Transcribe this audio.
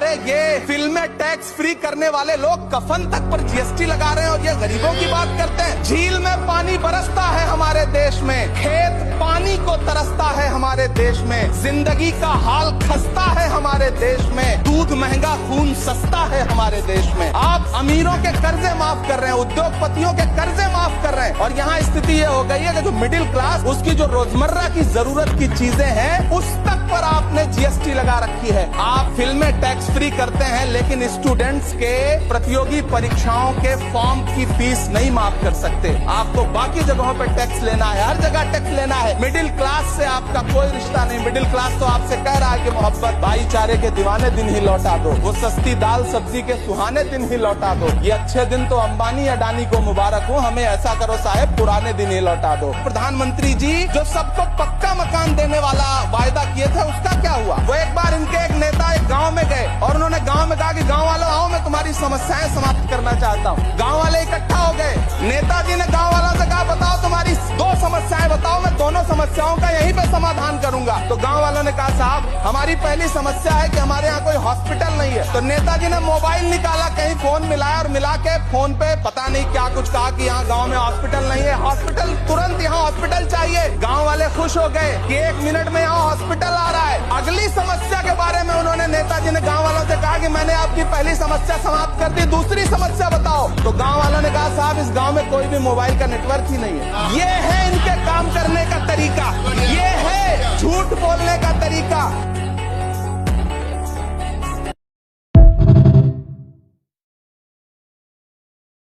अरे ये फिल्में टैक्स फ्री करने वाले लोग कफन तक पर जीएसटी लगा रहे हैं और ये गरीबों की बात करते हैं। झील में पानी बरसता है हमारे देश में, खेत पानी को तरसता है हमारे देश में, जिंदगी का हाल खस्ता है हमारे देश में, दूध महंगा खून सस्ता है हमारे देश में। आप अमीरों के कर्जे माफ कर रहे हैं, उद्योगपतियों के कर्जे माफ कर रहे हैं और यहाँ स्थिति ये हो गई है कि जो मिडिल क्लास, उसकी जो रोजमर्रा की जरूरत की चीजें हैं उस तक पर आपने जीएसटी लगा रखी है। आप फिल्में टैक्स फ्री करते हैं लेकिन स्टूडेंट्स के प्रतियोगी परीक्षाओं के फॉर्म की फीस नहीं माफ कर सकते। आपको बाकी जगहों पर टैक्स लेना है, हर जगह टैक्स लेना है। मिडिल क्लास से आपका कोई रिश्ता नहीं। मिडिल क्लास तो आपसे कह रहा है कि मोहब्बत भाईचारे के दीवाने दिन ही लौटा दो, वो सस्ती दाल सब्जी के सुहाने दिन ही लौटा दो। ये अच्छे दिन तो अंबानी अडानी को मुबारक हो, हमें ऐसा करो साहब पुराने दिन ही लौटा दो। प्रधानमंत्री जी जो सबको पक्का मकान देने वाला वायदा किए थे उसका क्या हुआ? वो एक बार इनके एक नेता एक गांव में गए और उन्होंने गांव में कहा कि गांव वालों आओ, मैं तुम्हारी समस्याएं समाप्त करना चाहता हूँ। गांव वाले इकट्ठा हो गए। नेताजी ने गांव वालों से कहा बताओ तुम्हारी 2 समस्याएं बताओ, मैं दोनों समस्याओं का यहीं पे समाधान करूंगा। तो गांव वालों ने कहा साहब हमारी पहली समस्या है कि हमारे यहाँ कोई हॉस्पिटल नहीं है। तो नेताजी ने मोबाइल निकाला, कहीं फोन मिलाया और मिला के फोन पे पता नहीं क्या कुछ कहा कि यहाँ गांव में हॉस्पिटल नहीं है, हॉस्पिटल तुरंत यहाँ हॉस्पिटल चाहिए। गांव वाले खुश हो गए कि 1 मिनट में यहाँ हॉस्पिटल आ रहा है। अगली समस्या के बारे में उन्होंने नेताजी ने गांव वालों से कहा कि मैंने आपकी पहली समस्या समाप्त कर दी, दूसरी समस्या बताओ। तो गांव वालों ने कहा साहब इस गांव में कोई भी मोबाइल का नेटवर्क ही नहीं है। ये है इनके काम करने का तरीका, ये है झूठ बोलने का तरीका।